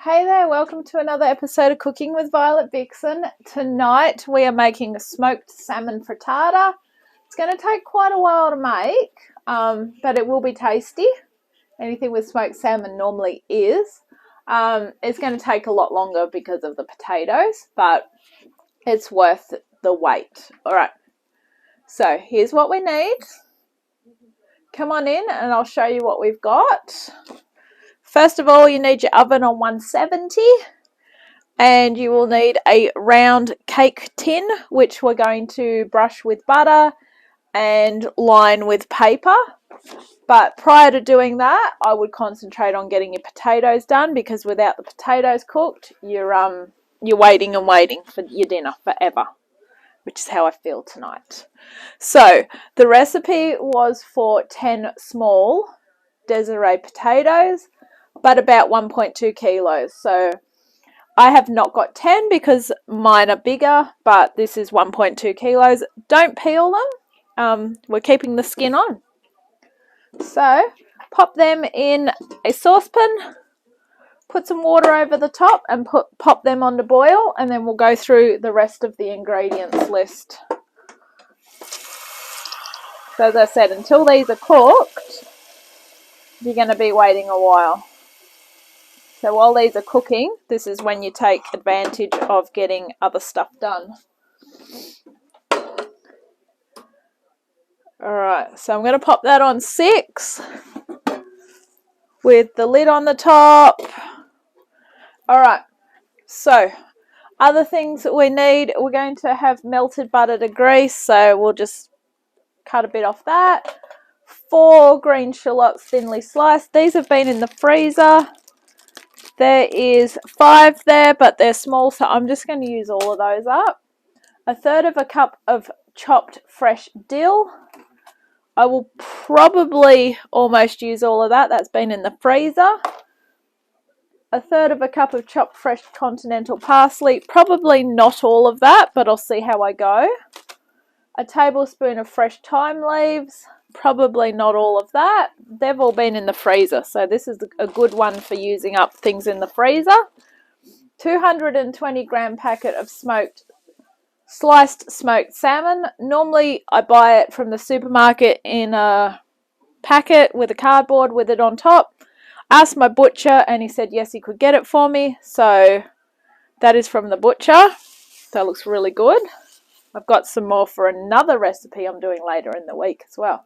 Hey there, welcome to another episode of Cooking with Violet Vixen. Tonight we are making a smoked salmon frittata. It's going to take quite a while to make, but it will be tasty. Anything with smoked salmon normally is. It's going to take a lot longer because of the potatoes, but it's worth the wait. Alright, so here's what we need. Come on in and I'll show you what we've got. First of all, you need your oven on 170 and you will need a round cake tin, which we're going to brush with butter and line with paper. But prior to doing that, I would concentrate on getting your potatoes done, because without the potatoes cooked, you're waiting and waiting for your dinner forever, which is how I feel tonight. So the recipe was for 10 small Desiree potatoes, but about 1.2 kilos. So I have not got 10 because mine are bigger, but this is 1.2 kilos. Don't peel them. We're keeping the skin on. So pop them in a saucepan, put some water over the top and pop them on to boil, and then we'll go through the rest of the ingredients list. So as I said, until these are cooked, you're going to be waiting a while. So while these are cooking, this is when you take advantage of getting other stuff done. Alright, so I'm going to pop that on 6 with the lid on the top. Alright, so other things that we need, we're going to have melted butter to grease, so we'll just cut a bit off that. 4 green shallots thinly sliced. These have been in the freezer. There is 5 there, but they're small, so I'm just going to use all of those up. 1/3 cup of chopped fresh dill. I will probably almost use all of that. That's been in the freezer. 1/3 cup of chopped fresh continental parsley. Probably not all of that, but I'll see how I go. 1 tablespoon of fresh thyme leaves. Probably not all of that. They've all been in the freezer, so this is a good one for using up things in the freezer. 220 gram packet of sliced smoked salmon. Normally I buy it from the supermarket in a packet with a cardboard with it on top. Asked my butcher and he said yes, he could get it for me, so that is from the butcher. That looks really good. I've got some more for another recipe I'm doing later in the week as well.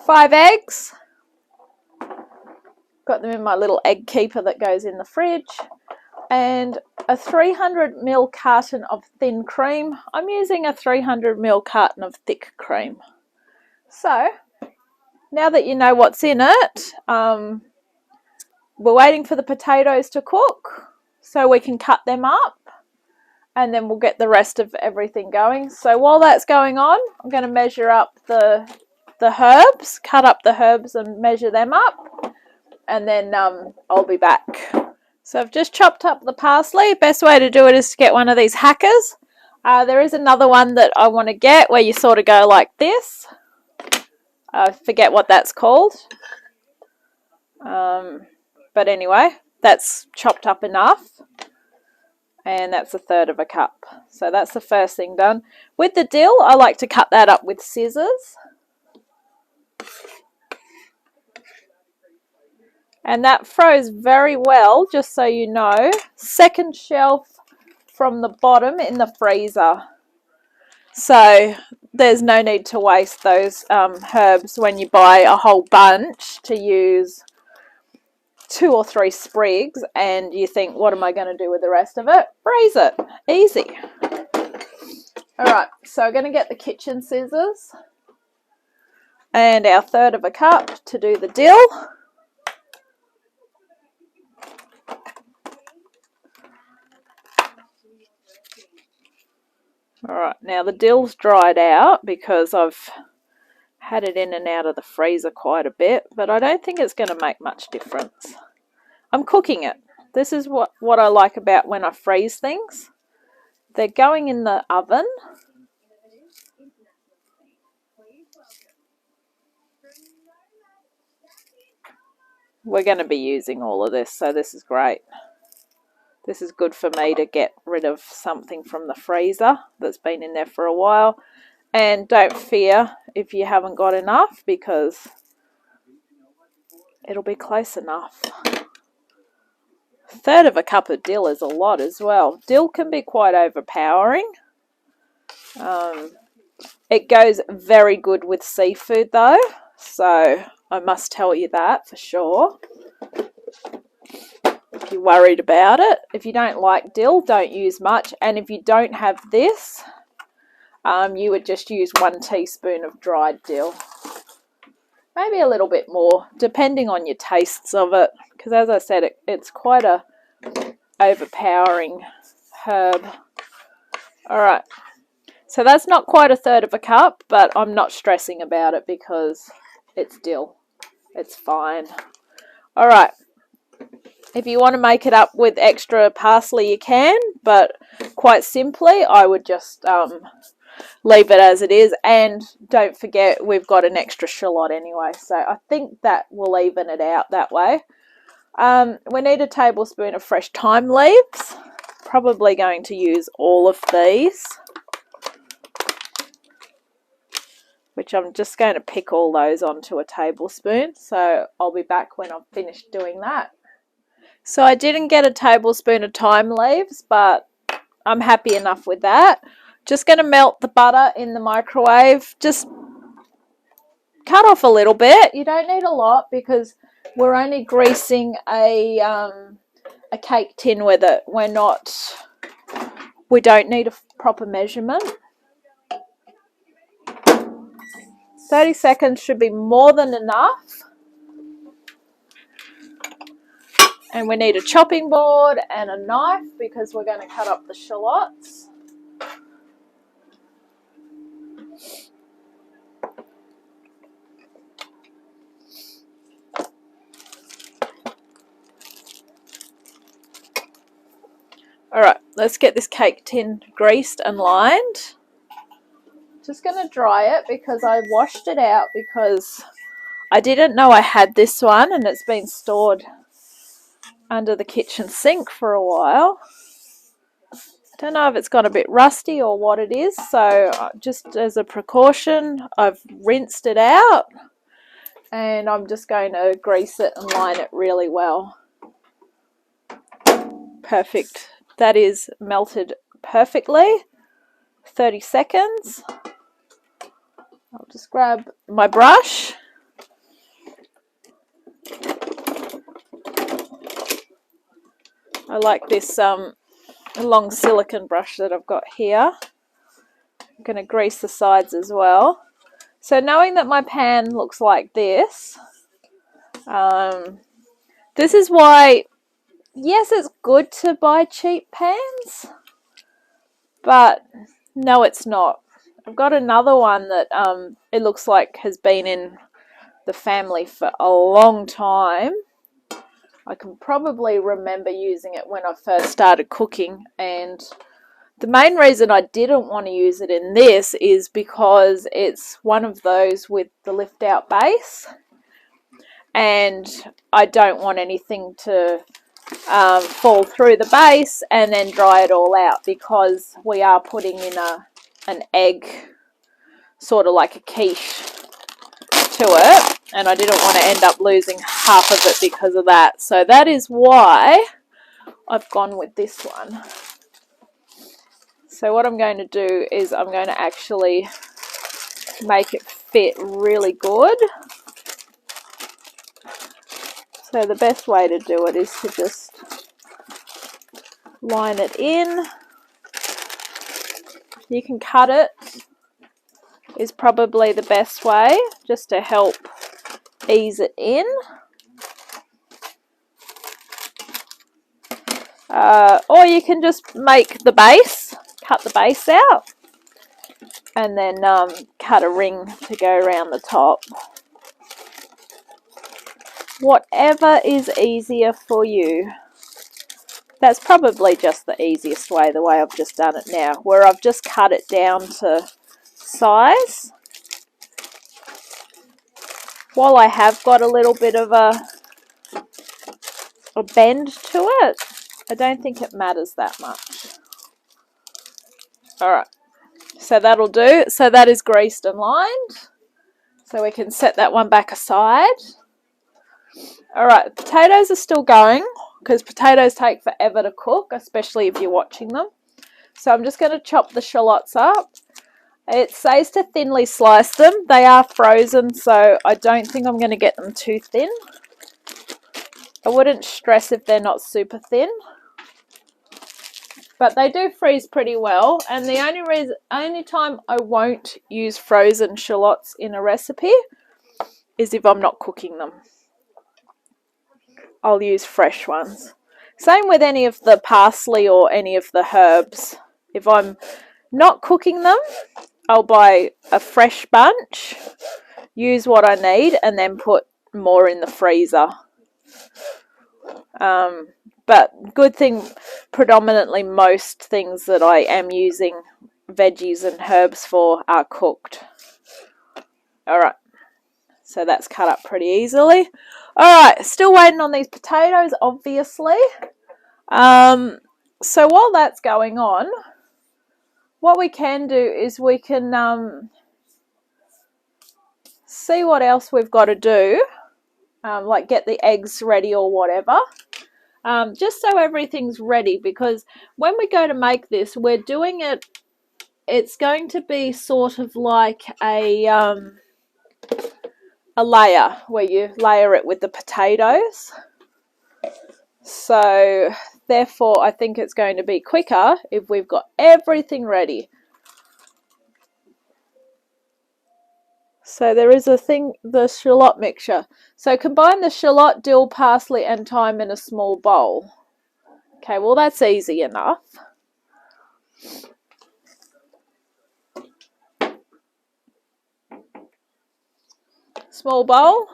5 eggs. Got them in my little egg keeper that goes in the fridge. And a 300 ml carton of thin cream. I'm using a 300 ml carton of thick cream. So now that you know what's in it, we're waiting for the potatoes to cook so we can cut them up, and then we'll get the rest of everything going. So while that's going on, I'm going to measure up the herbs, cut up the herbs and measure them up, and then I'll be back. So I've just chopped up the parsley. Best way to do it is to get one of these hackers. There is another one that I want to get where you sort of go like this. I forget what that's called. But anyway, that's chopped up enough. And that's 1/3 cup. So that's the first thing done. With the dill, I like to cut that up with scissors. And that froze very well, just so you know. Second shelf from the bottom in the freezer. So there's no need to waste those herbs when you buy a whole bunch to use 2 or 3 sprigs and you think, what am I going to do with the rest of it? Freeze it. Easy. Alright, so I'm going to get the kitchen scissors and our 1/3 cup to do the dill. Alright, now the dill's dried out because I've had it in and out of the freezer quite a bit, but I don't think it's going to make much difference. I'm cooking it. This is what I like about when I freeze things. They're going in the oven. We're going to be using all of this, so this is great. This is good for me to get rid of something from the freezer that's been in there for a while. And don't fear if you haven't got enough, because it'll be close enough. A third of a cup of dill is a lot as well. Dill can be quite overpowering. It goes very good with seafood though, so I must tell you that for sure. If you're worried about it. If you don't like dill, don't use much. And if you don't have this, you would just use 1 teaspoon of dried dill. Maybe a little bit more, depending on your tastes of it. Because as I said, it's quite a overpowering herb. Alright, so that's not quite a third of a cup, but I'm not stressing about it because it's dill. It's fine. Alright, if you want to make it up with extra parsley, you can, but quite simply, I would just leave it as it is. And don't forget, we've got an extra shallot anyway, so I think that will even it out that way. We need a tablespoon of fresh thyme leaves. Probably going to use all of these, which I'm just going to pick all those onto a tablespoon, so I'll be back when I've finished doing that. So I didn't get a tablespoon of thyme leaves, but I'm happy enough with that. Just going to melt the butter in the microwave. Just cut off a little bit. You don't need a lot because we're only greasing a cake tin with it. We don't need a proper measurement. 30 seconds should be more than enough. And we need a chopping board and a knife because we're going to cut up the shallots. Alright, let's get this cake tin greased and lined. Just going to dry it because I washed it out because I didn't know I had this one and it's been stored under the kitchen sink for a while. I don't know if it's got a bit rusty or what it is, so just as a precaution, I've rinsed it out and I'm just going to grease it and line it really well. Perfect. That is melted perfectly. 30 seconds. I'll just grab my brush. I like this long silicone brush that I've got here. I'm going to grease the sides as well. So knowing that my pan looks like this, this is why, yes, it's good to buy cheap pans, but no, it's not. I've got another one that it looks like has been in the family for a long time. I can probably remember using it when I first started cooking, and the main reason I didn't want to use it in this is because it's one of those with the lift out base, and I don't want anything to fall through the base and then dry it all out, because we are putting in an egg, sort of like a quiche to it, and I didn't want to end up losing half of it because of that. So that is why I've gone with this one. So what I'm going to do is I'm going to actually make it fit really good. So the best way to do it is to just line it in. You can cut it, is probably the best way, just to help ease it in. Or you can just make the base, cut the base out, and then cut a ring to go around the top. Whatever is easier for you. That's probably just the easiest way, the way I've just done it now, where I've just cut it down to size. While I have got a little bit of a bend to it, I don't think it matters that much. Alright, so that'll do. So that is greased and lined. So we can set that one back aside. Alright, potatoes are still going because potatoes take forever to cook, especially if you're watching them. So I'm just going to chop the shallots up. It says to thinly slice them. They are frozen, so I don't think I'm going to get them too thin. I wouldn't stress if they're not super thin. But they do freeze pretty well, and the only time I won't use frozen shallots in a recipe is if I'm not cooking them. I'll use fresh ones. Same with any of the parsley or any of the herbs. If I'm not cooking them, I'll buy a fresh bunch, use what I need, and then put more in the freezer. But good thing, predominantly most things that I am using veggies and herbs for are cooked. Alright, so that's cut up pretty easily. Alright, still waiting on these potatoes, obviously. So while that's going on, what we can do is we can see what else we've got to do, like get the eggs ready or whatever. Just so everything's ready, because when we go to make this, we're doing it, it's going to be sort of like a layer, where you layer it with the potatoes. So therefore I think it's going to be quicker if we've got everything ready. So there is a thing, the shallot mixture. So combine the shallot, dill, parsley and thyme in a small bowl. Okay, well that's easy enough. Small bowl,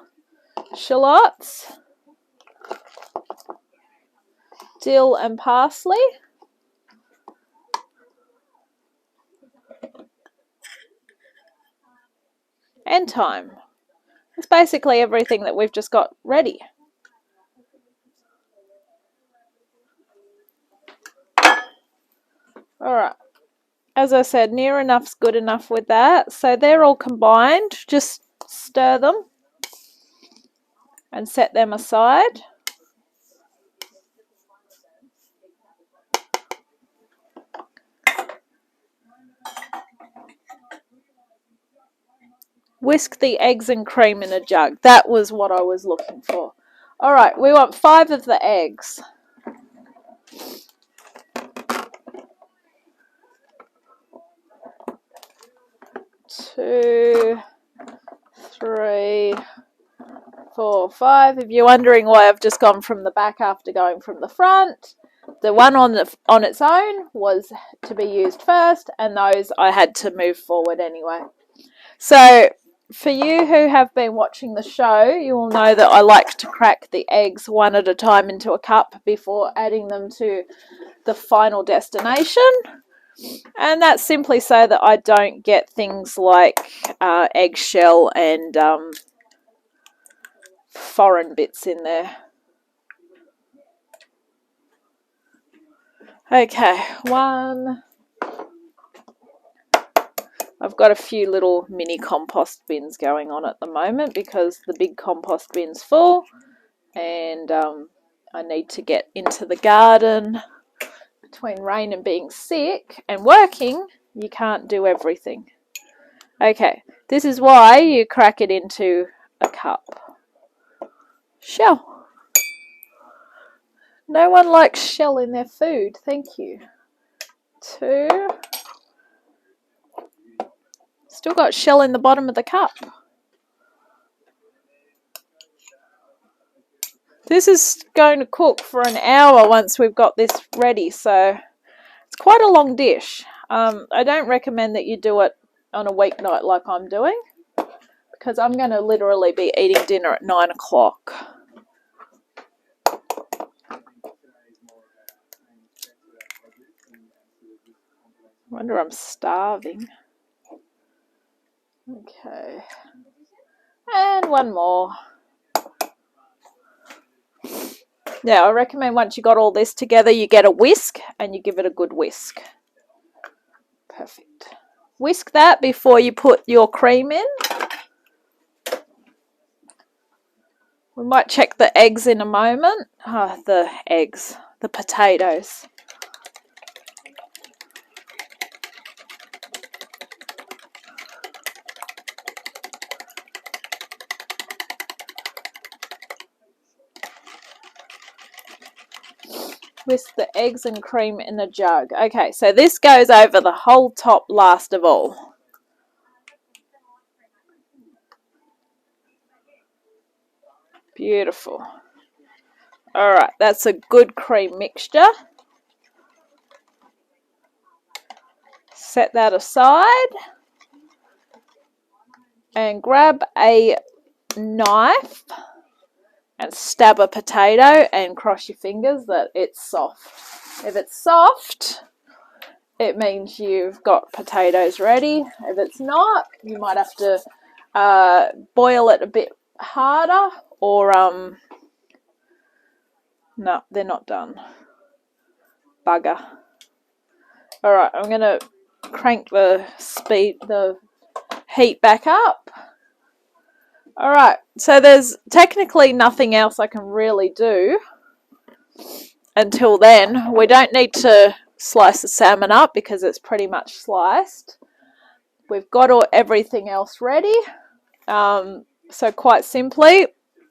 shallots, dill and parsley, and thyme. It's basically everything that we've just got ready. Alright, as I said, near enough's good enough with that. So they're all combined. Just stir them and set them aside. Whisk the eggs and cream in a jug. That was what I was looking for. Alright, we want 5 of the eggs. 2, 3, 4, 5. If you're wondering why I've just gone from the back after going from the front, the one on its own was to be used first, and those I had to move forward anyway. So for you who have been watching the show, you will know that I like to crack the eggs one at a time into a cup before adding them to the final destination. And that's simply so that I don't get things like eggshell and foreign bits in there. Okay, one. I've got a few little mini compost bins going on at the moment because the big compost bin's full, and I need to get into the garden. Between rain and being sick and working, you can't do everything. Okay, this is why you crack it into a cup. Shell. No one likes shell in their food. Thank you. 2. Still got shell in the bottom of the cup. This is going to cook for an hour once we've got this ready, so it's quite a long dish. I don't recommend that you do it on a weeknight like I'm doing, because I'm going to literally be eating dinner at 9 o'clock. I wonder I'm starving. Okay. And one more. Now, I recommend once you got all this together, you get a whisk and you give it a good whisk. Perfect. Whisk that before you put your cream in. We might check the eggs in a moment. The eggs, the potatoes. Whisk the eggs and cream in a jug. Okay, so this goes over the whole top last of all. Beautiful. Alright, that's a good cream mixture. Set that aside. And grab a knife and stab a potato and cross your fingers that it's soft. If it's soft, it means you've got potatoes ready. If it's not, you might have to boil it a bit harder, or no, they're not done. Bugger. Alright, I'm going to crank the heat back up. Alright, so there's technically nothing else I can really do until then. We don't need to slice the salmon up because it's pretty much sliced. We've got everything else ready. So quite simply,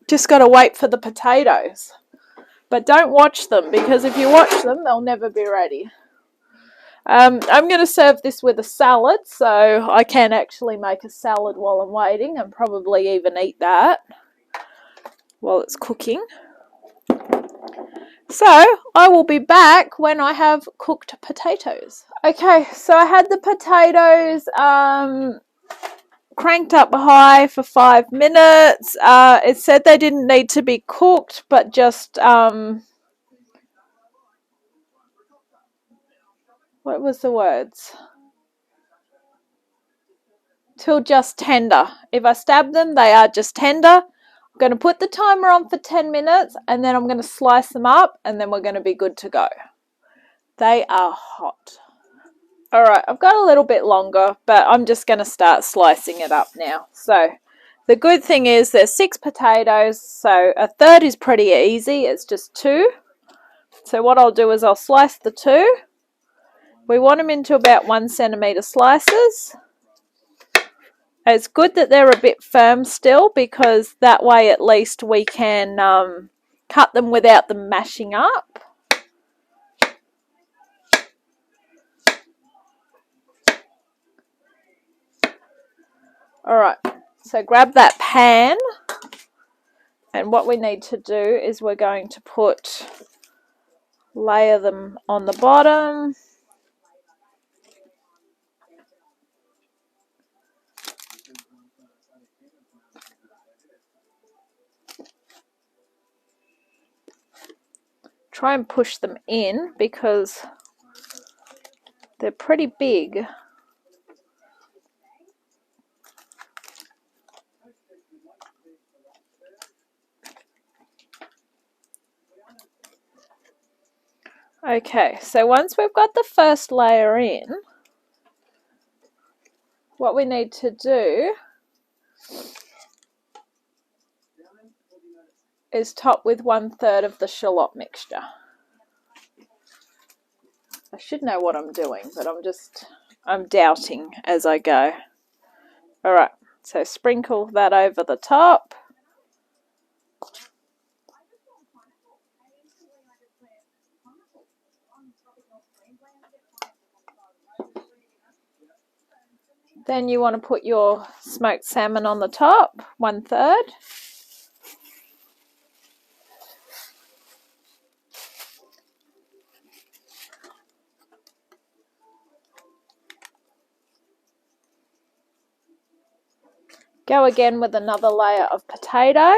just got to wait for the potatoes. But don't watch them, because if you watch them, they'll never be ready. I'm going to serve this with a salad, so I can actually make a salad while I'm waiting and probably even eat that while it's cooking. So I will be back when I have cooked potatoes. Okay, so I had the potatoes cranked up high for 5 minutes. It said they didn't need to be cooked, but just what was the words? Till just tender. If I stab them, they are just tender. I'm going to put the timer on for 10 minutes and then I'm going to slice them up and then we're going to be good to go. They are hot. Alright, I've got a little bit longer, but I'm just going to start slicing it up now. So the good thing is there's 6 potatoes, so a third is pretty easy. It's just 2. So what I'll do is I'll slice the 2. We want them into about 1 centimetre slices. It's good that they're a bit firm still, because that way at least we can cut them without them mashing up. Alright, so grab that pan, and what we need to do is we're going to layer them on the bottom. Try and push them in because they're pretty big. Okay, so once we've got the first layer in, what we need to do is top with 1/3 of the shallot mixture. I should know what I'm doing, but I'm doubting as I go. Alright, so sprinkle that over the top. Then you want to put your smoked salmon on the top, 1/3. Go again with another layer of potato.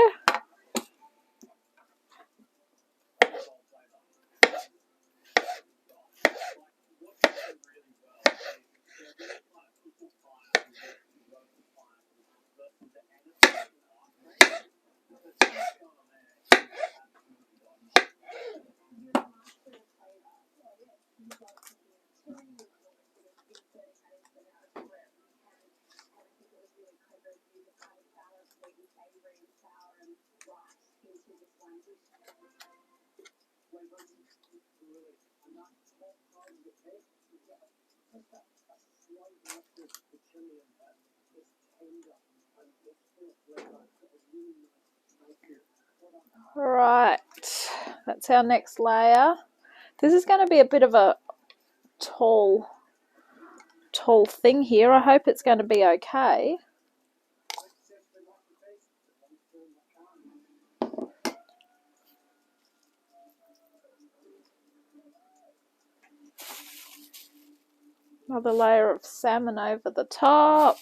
Right, that's our next layer. This is going to be a bit of a tall thing here. I hope it's going to be okay. Another layer of salmon over the top.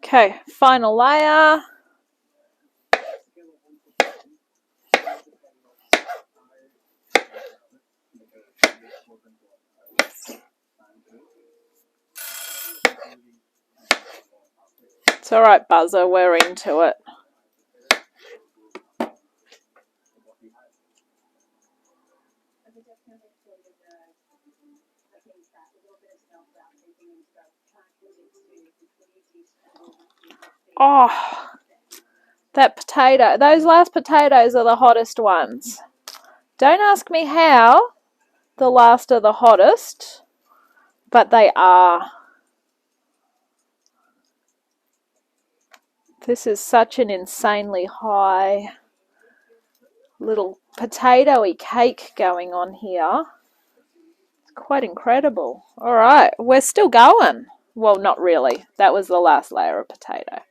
Okay, final layer. It's all right, Buzzer, we're into it. Oh, that potato. Those last potatoes are the hottest ones. Don't ask me how the last are the hottest, but they are. This is such an insanely high little potatoey cake going on here. It's quite incredible. All right, we're still going. Well, not really. That was the last layer of potato.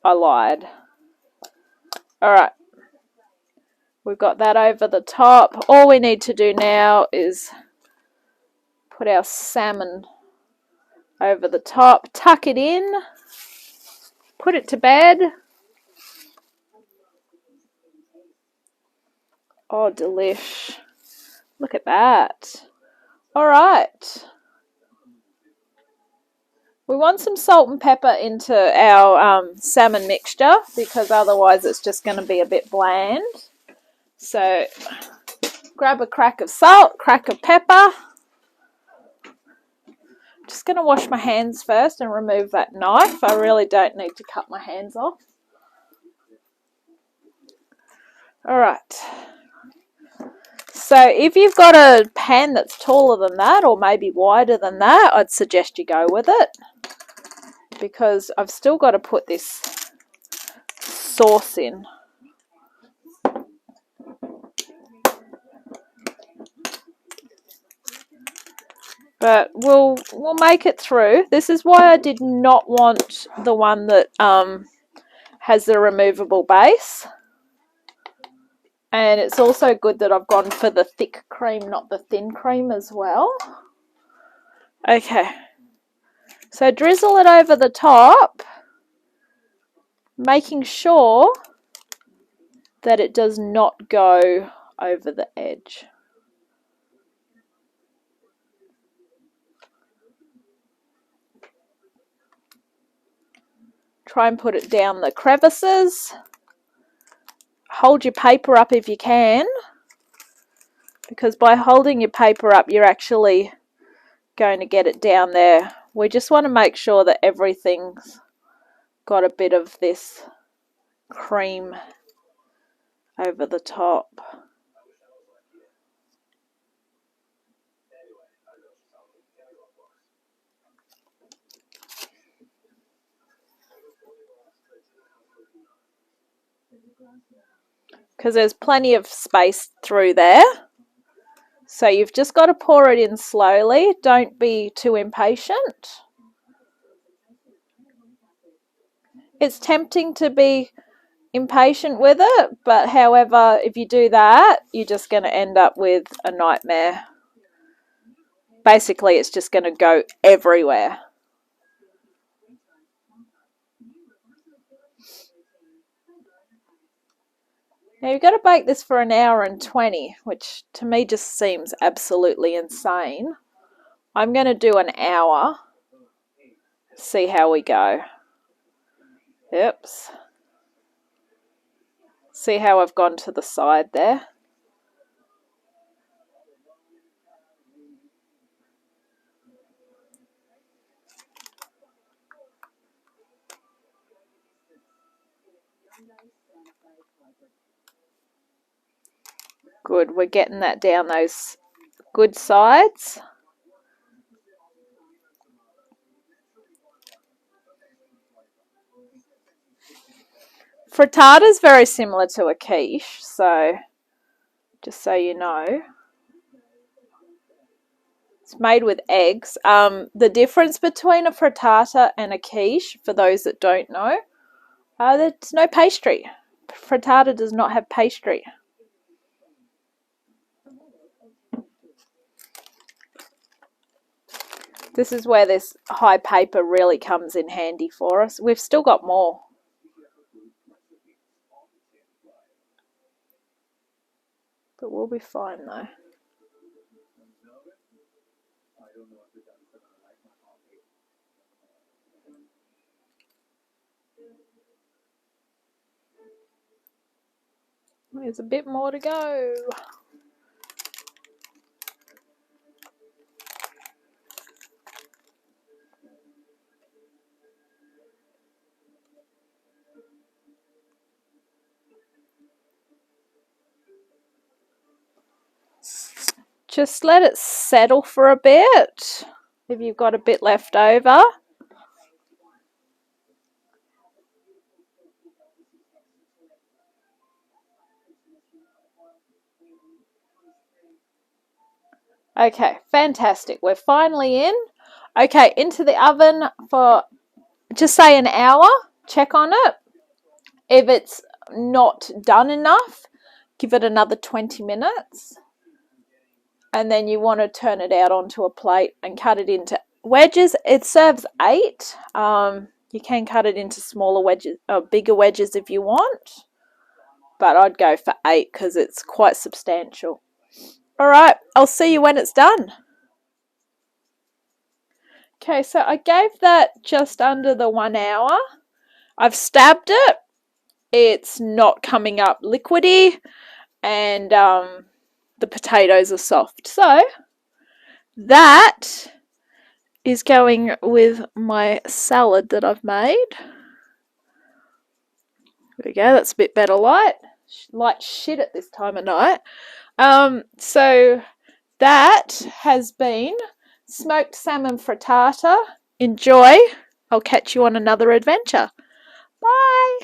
I lied. All right. We've got that over the top. All we need to do now is put our salmon over the top, tuck it in, put it to bed. Oh, delish. Look at that. All right. We want some salt and pepper into our salmon mixture because otherwise it's just going to be a bit bland. So grab a crack of salt, crack of pepper. Just going to wash my hands first and remove that knife. I really don't need to cut my hands off. All right. So if you've got a pan that's taller than that or maybe wider than that, I'd suggest you go with it because I've still got to put this sauce in. But we'll make it through. This is why I did not want the one that has the removable base. And it's also good that I've gone for the thick cream, not the thin cream as well. Okay. So drizzle it over the top, making sure that it does not go over the edge. Try and put it down the crevices. Hold your paper up if you can, because by holding your paper up, you're actually going to get it down there. We just want to make sure that everything's got a bit of this cream over the top. Because there's plenty of space through there. So you've just got to pour it in slowly. Don't be too impatient. It's tempting to be impatient with it, but however, if you do that, you're just going to end up with a nightmare. Basically, it's just going to go everywhere. Now you've got to bake this for 1 hour and 20, which to me just seems absolutely insane. I'm going to do 1 hour. See how we go. Oops. See how I've gone to the side there? Good, we're getting that down those good sides. Frittata is very similar to a quiche, so just so you know. It's made with eggs. The difference between a frittata and a quiche, for those that don't know, there's no pastry. Frittata does not have pastry. This is where this high paper really comes in handy for us. We've still got more. But we'll be fine though. There's a bit more to go. Just let it settle for a bit if you've got a bit left over. Okay, fantastic. We're finally in. Okay, into the oven for just say an hour. Check on it. If it's not done enough, give it another 20 minutes. And then you want to turn it out onto a plate and cut it into wedges. It serves 8. You can cut it into smaller wedges or bigger wedges if you want. But I'd go for 8 because it's quite substantial. All right, I'll see you when it's done. Okay, so I gave that just under the 1 hour. I've stabbed it. It's not coming up liquidy, and the potatoes are soft. So that is going with my salad that I've made. There we go. That's a bit better light. Light shit at this time of night. So that has been smoked salmon frittata. Enjoy. I'll catch you on another adventure. Bye.